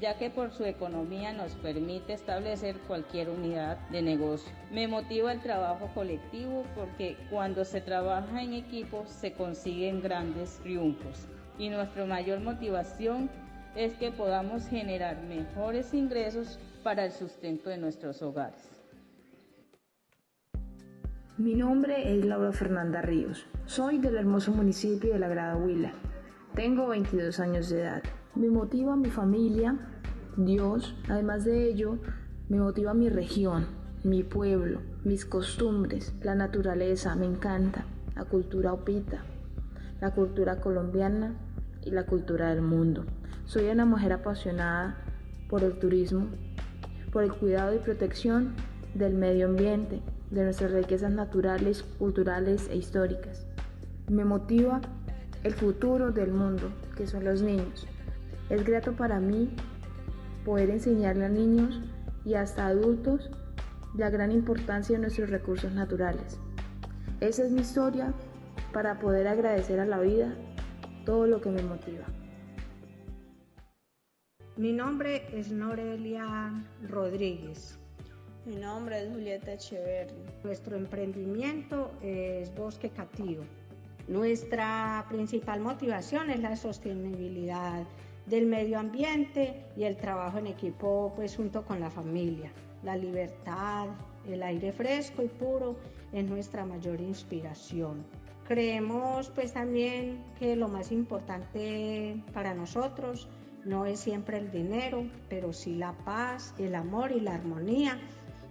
ya que por su economía nos permite establecer cualquier unidad de negocio. Me motiva el trabajo colectivo porque cuando se trabaja en equipo se consiguen grandes triunfos y nuestra mayor motivación es que podamos generar mejores ingresos para el sustento de nuestros hogares. Mi nombre es Laura Fernanda Ríos. Soy del hermoso municipio de La Grada Huila. Tengo 22 años de edad. Me motiva mi familia, Dios. Además de ello, me motiva mi región, mi pueblo, mis costumbres, la naturaleza. Me encanta la cultura opita, la cultura colombiana y la cultura del mundo. Soy una mujer apasionada por el turismo, por el cuidado y protección del medio ambiente, de nuestras riquezas naturales, culturales e históricas. Me motiva el futuro del mundo, que son los niños. Es grato para mí poder enseñarle a niños y hasta adultos la gran importancia de nuestros recursos naturales. Esa es mi historia para poder agradecer a la vida todo lo que me motiva. Mi nombre es Norelia Rodríguez. Mi nombre es Julieta Echeverri. Nuestro emprendimiento es Bosque Catío. Nuestra principal motivación es la sostenibilidad del medio ambiente y el trabajo en equipo pues junto con la familia. La libertad, el aire fresco y puro es nuestra mayor inspiración. Creemos pues también que lo más importante para nosotros no es siempre el dinero, pero sí la paz, el amor y la armonía.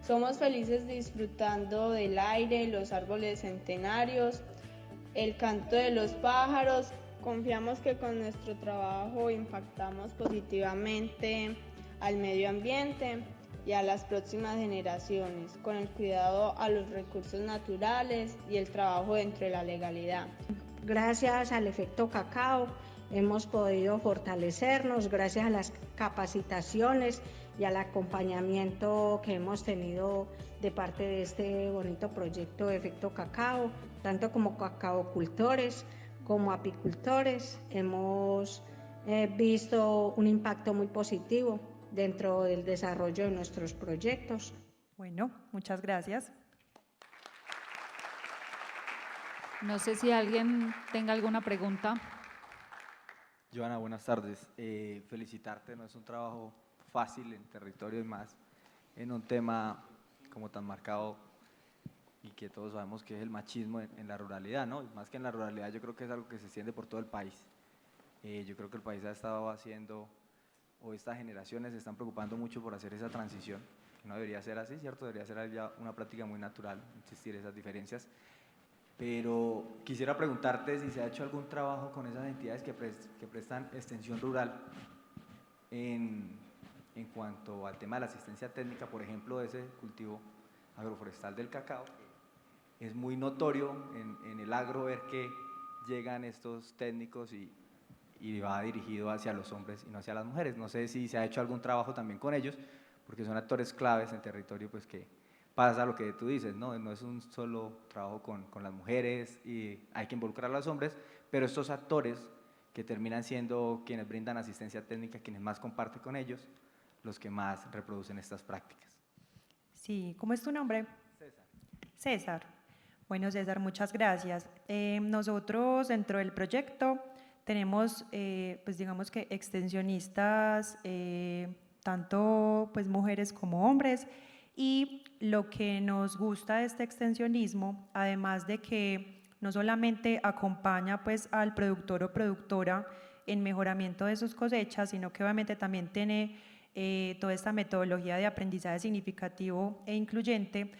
Somos felices disfrutando del aire, los árboles centenarios, el canto de los pájaros. Confiamos que con nuestro trabajo impactamos positivamente al medio ambiente y a las próximas generaciones, con el cuidado a los recursos naturales y el trabajo dentro de la legalidad. Gracias al efecto cacao hemos podido fortalecernos, gracias a las capacitaciones y al acompañamiento que hemos tenido de parte de este bonito proyecto de Efecto Cacao, tanto como cacaocultores como apicultores. Hemos visto un impacto muy positivo dentro del desarrollo de nuestros proyectos. Bueno, muchas gracias. No sé si alguien tenga alguna pregunta. Joana, buenas tardes. Felicitarte, no es un trabajo fácil en territorio y más en un tema como tan marcado y que todos sabemos que es el machismo en la ruralidad, ¿no? Y más que en la ruralidad, yo creo que es algo que se extiende por todo el país. Yo creo que el país ha estado haciendo, o estas generaciones se están preocupando mucho por hacer esa transición, que no debería ser así, ¿cierto? Debería ser ya una práctica muy natural, existir esas diferencias. Pero quisiera preguntarte si se ha hecho algún trabajo con esas entidades que prestan extensión rural en cuanto al tema de la asistencia técnica, por ejemplo, de ese cultivo agroforestal del cacao, es muy notorio en el agro ver que llegan estos técnicos y va dirigido hacia los hombres y no hacia las mujeres. No sé si se ha hecho algún trabajo también con ellos, porque son actores claves en territorio, pues que pasa lo que tú dices, ¿no? No es un solo trabajo con las mujeres y hay que involucrar a los hombres, pero estos actores que terminan siendo quienes brindan asistencia técnica, quienes más comparten con ellos, los que más reproducen estas prácticas. Sí, ¿cómo es tu nombre? César. César. Bueno, César, muchas gracias. Nosotros dentro del proyecto tenemos, pues digamos que extensionistas, tanto pues mujeres como hombres, y lo que nos gusta de este extensionismo, además de que no solamente acompaña pues al productor o productora en mejoramiento de sus cosechas, sino que obviamente también tiene toda esta metodología de aprendizaje significativo e incluyente.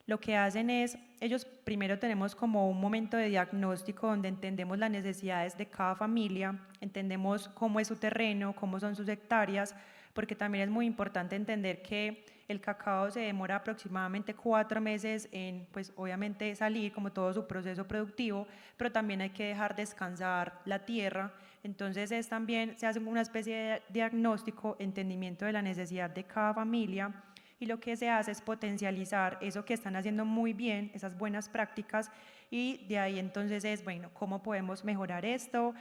Lo que hacen es, ellos primero tenemos como un momento de diagnóstico donde entendemos las necesidades de cada familia, entendemos cómo es su terreno, cómo son sus hectáreas, porque también es muy importante entender que el cacao se demora aproximadamente 4 meses en, pues obviamente salir como todo su proceso productivo, pero también hay que dejar descansar la tierra. Entonces también se hace una especie de diagnóstico, entendimiento de la necesidad de cada familia, y lo que se hace es potencializar eso que están haciendo muy bien, esas buenas prácticas, y de ahí entonces es, bueno, ¿cómo podemos mejorar esto?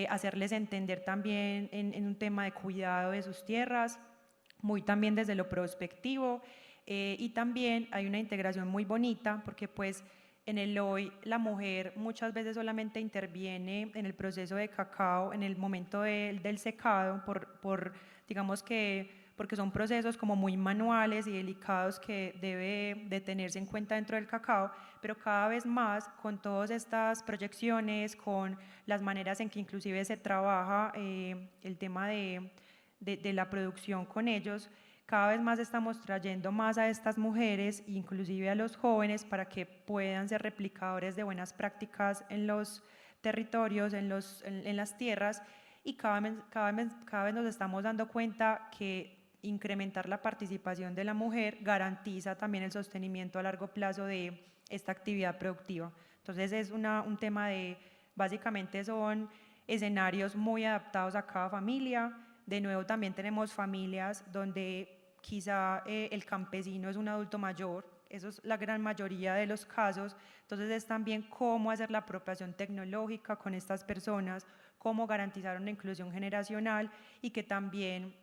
Hacerles entender también en un tema de cuidado de sus tierras, muy también desde lo prospectivo, y también hay una integración muy bonita, porque pues en el hoy la mujer muchas veces solamente interviene en el proceso de cacao, en el momento del secado, digamos que porque son procesos como muy manuales y delicados que debe de tenerse en cuenta dentro del cacao, pero cada vez más con todas estas proyecciones, con las maneras en que inclusive se trabaja el tema de la producción con ellos, cada vez más estamos trayendo más a estas mujeres, inclusive a los jóvenes, para que puedan ser replicadores de buenas prácticas en los territorios, en las tierras, y cada vez nos estamos dando cuenta que incrementar la participación de la mujer garantiza también el sostenimiento a largo plazo de esta actividad productiva. Entonces es un tema de, básicamente son escenarios muy adaptados a cada familia. De nuevo también tenemos familias donde quizá el campesino es un adulto mayor, eso es la gran mayoría de los casos, entonces es también cómo hacer la apropiación tecnológica con estas personas, cómo garantizar una inclusión generacional y que también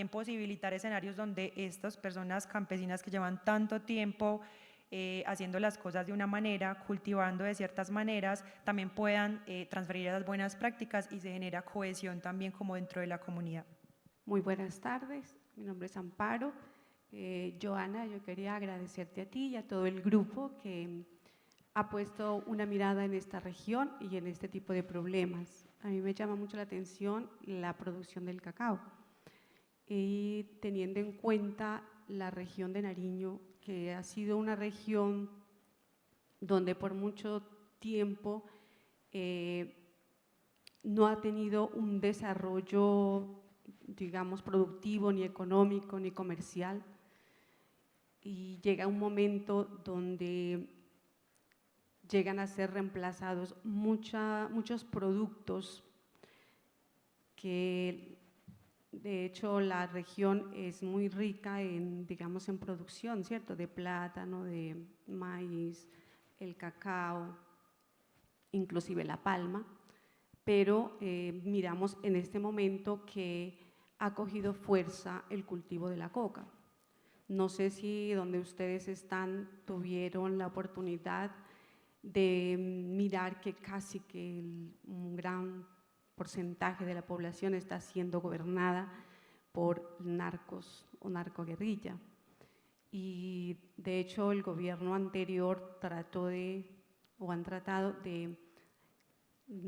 posibilitar escenarios donde estas personas campesinas que llevan tanto tiempo haciendo las cosas de una manera, cultivando de ciertas maneras, también puedan transferir esas buenas prácticas y se genera cohesión también como dentro de la comunidad. Muy buenas tardes, mi nombre es Amparo. Joana, yo quería agradecerte a ti y a todo el grupo que ha puesto una mirada en esta región y en este tipo de problemas. A mí me llama mucho la atención la producción del cacao. Y teniendo en cuenta la región de Nariño, que ha sido una región donde por mucho tiempo no ha tenido un desarrollo, digamos, productivo, ni económico, ni comercial, y llega un momento donde llegan a ser reemplazados muchos productos que de hecho la región es muy rica en, digamos, en producción, ¿cierto? De plátano, de maíz, el cacao, inclusive la palma, pero miramos en este momento que ha cogido fuerza el cultivo de la coca. No sé si donde ustedes están tuvieron la oportunidad de mirar que casi que un gran porcentaje de la población está siendo gobernada por narcos o narcoguerrilla. Y de hecho el gobierno anterior han tratado de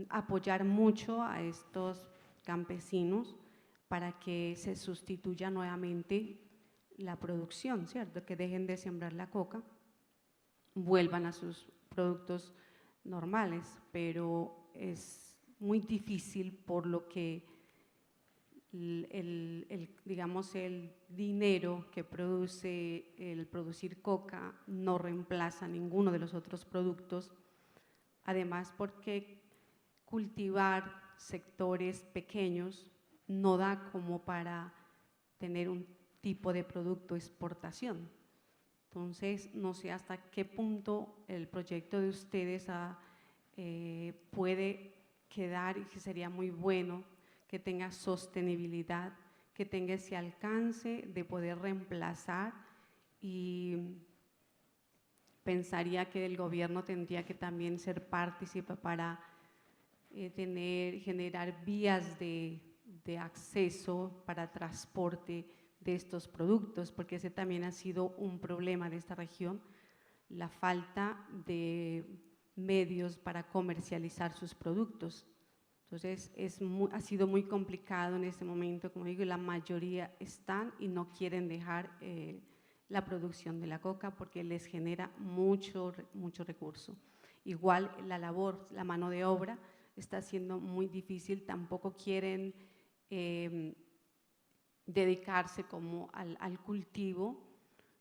apoyar mucho a estos campesinos para que se sustituya nuevamente la producción, ¿cierto? Que dejen de sembrar la coca, vuelvan a sus productos normales, pero es muy difícil por lo que digamos, el dinero que produce el producir coca no reemplaza ninguno de los otros productos. Además, porque cultivar sectores pequeños no da como para tener un tipo de producto exportación. Entonces, no sé hasta qué punto el proyecto de ustedes puede quedar, y que sería muy bueno que tenga sostenibilidad, que tenga ese alcance de poder reemplazar, y pensaría que el gobierno tendría que también ser partícipe para generar vías de acceso para transporte de estos productos, porque ese también ha sido un problema de esta región, la falta de medios para comercializar sus productos. Entonces, ha sido muy complicado en este momento, como digo, la mayoría están y no quieren dejar la producción de la coca porque les genera mucho recurso. Igual la labor, la mano de obra está siendo muy difícil, tampoco quieren dedicarse como al cultivo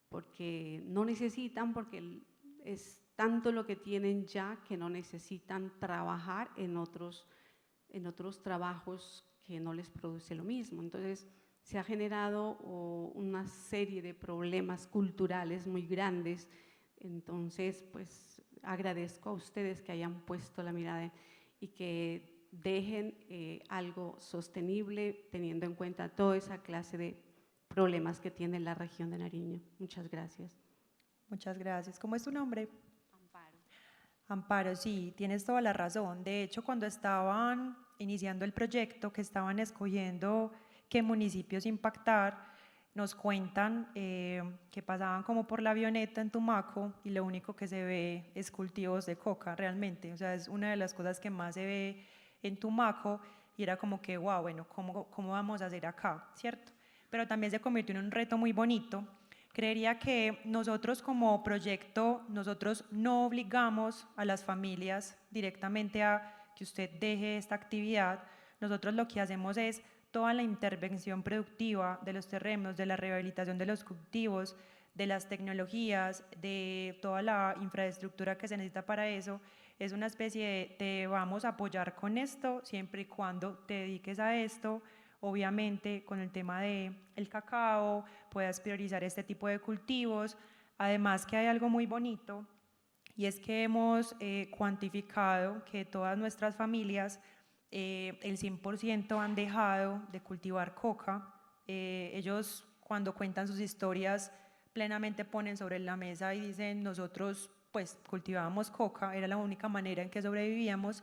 porque no necesitan, porque es tanto lo que tienen ya que no necesitan trabajar en otros trabajos que no les produce lo mismo. Entonces, se ha generado una serie de problemas culturales muy grandes. Entonces, pues agradezco a ustedes que hayan puesto la mirada y que dejen algo sostenible teniendo en cuenta toda esa clase de problemas que tiene la región de Nariño. Muchas gracias. Muchas gracias. ¿Cómo es tu nombre? Amparo. Amparo, sí, tienes toda la razón. De hecho, cuando estaban iniciando el proyecto, que estaban escogiendo qué municipios impactar, nos cuentan que pasaban como por la avioneta en Tumaco y lo único que se ve es cultivos de coca realmente. O sea, es una de las cosas que más se ve en Tumaco y era como que, wow, bueno, ¿cómo vamos a hacer acá? ¿Cierto? Pero también se convirtió en un reto muy bonito. Creería que nosotros como proyecto, nosotros no obligamos a las familias directamente a que usted deje esta actividad. Nosotros lo que hacemos es toda la intervención productiva de los terrenos, de la rehabilitación de los cultivos, de las tecnologías, de toda la infraestructura que se necesita para eso. Es una especie de te vamos a apoyar con esto siempre y cuando te dediques a esto. Obviamente con el tema del cacao puedas priorizar este tipo de cultivos. Además que hay algo muy bonito y es que hemos cuantificado que todas nuestras familias el 100% han dejado de cultivar coca. Ellos cuando cuentan sus historias plenamente ponen sobre la mesa y dicen nosotros pues cultivábamos coca, era la única manera en que sobrevivíamos.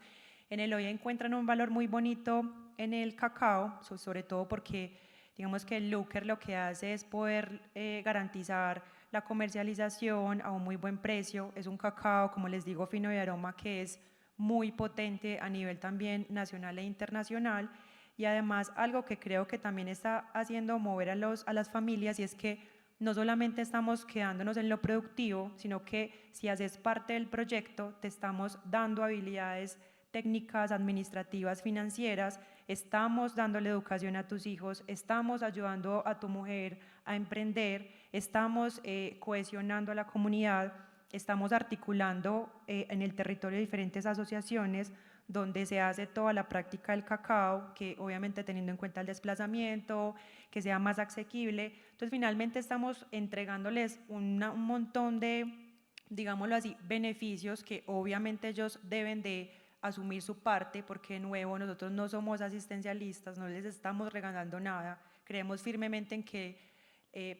En el hoy encuentran un valor muy bonito en el cacao, sobre todo porque digamos que el Lúker lo que hace es poder garantizar la comercialización a un muy buen precio. Es un cacao, como les digo, fino de aroma que es muy potente a nivel también nacional e internacional, y además algo que creo que también está haciendo mover a las familias, y es que no solamente estamos quedándonos en lo productivo, sino que si haces parte del proyecto te estamos dando habilidades técnicas, administrativas, financieras, estamos dándole educación a tus hijos, estamos ayudando a tu mujer a emprender, estamos cohesionando a la comunidad, estamos articulando en el territorio diferentes asociaciones donde se hace toda la práctica del cacao, que obviamente teniendo en cuenta el desplazamiento, que sea más asequible. Entonces finalmente estamos entregándoles un montón de, digámoslo así, beneficios que obviamente ellos deben de asumir su parte, porque de nuevo nosotros no somos asistencialistas, no les estamos regalando nada, creemos firmemente en que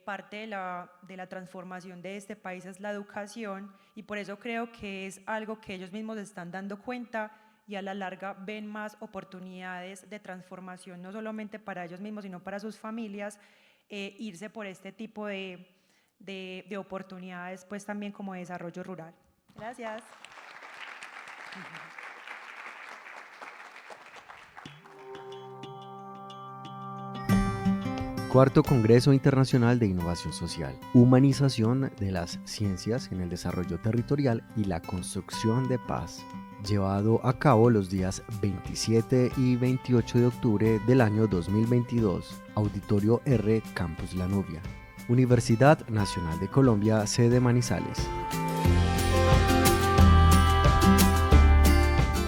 parte de la transformación de este país es la educación, y por eso creo que es algo que ellos mismos están dando cuenta y a la larga ven más oportunidades de transformación, no solamente para ellos mismos, sino para sus familias, irse por este tipo de oportunidades, pues también como de desarrollo rural. Gracias. Cuarto Congreso Internacional de Innovación Social, Humanización de las Ciencias en el Desarrollo Territorial y la Construcción de Paz, llevado a cabo los días 27 y 28 de octubre del año 2022, Auditorio R, Campus La Nubia, Universidad Nacional de Colombia, sede Manizales.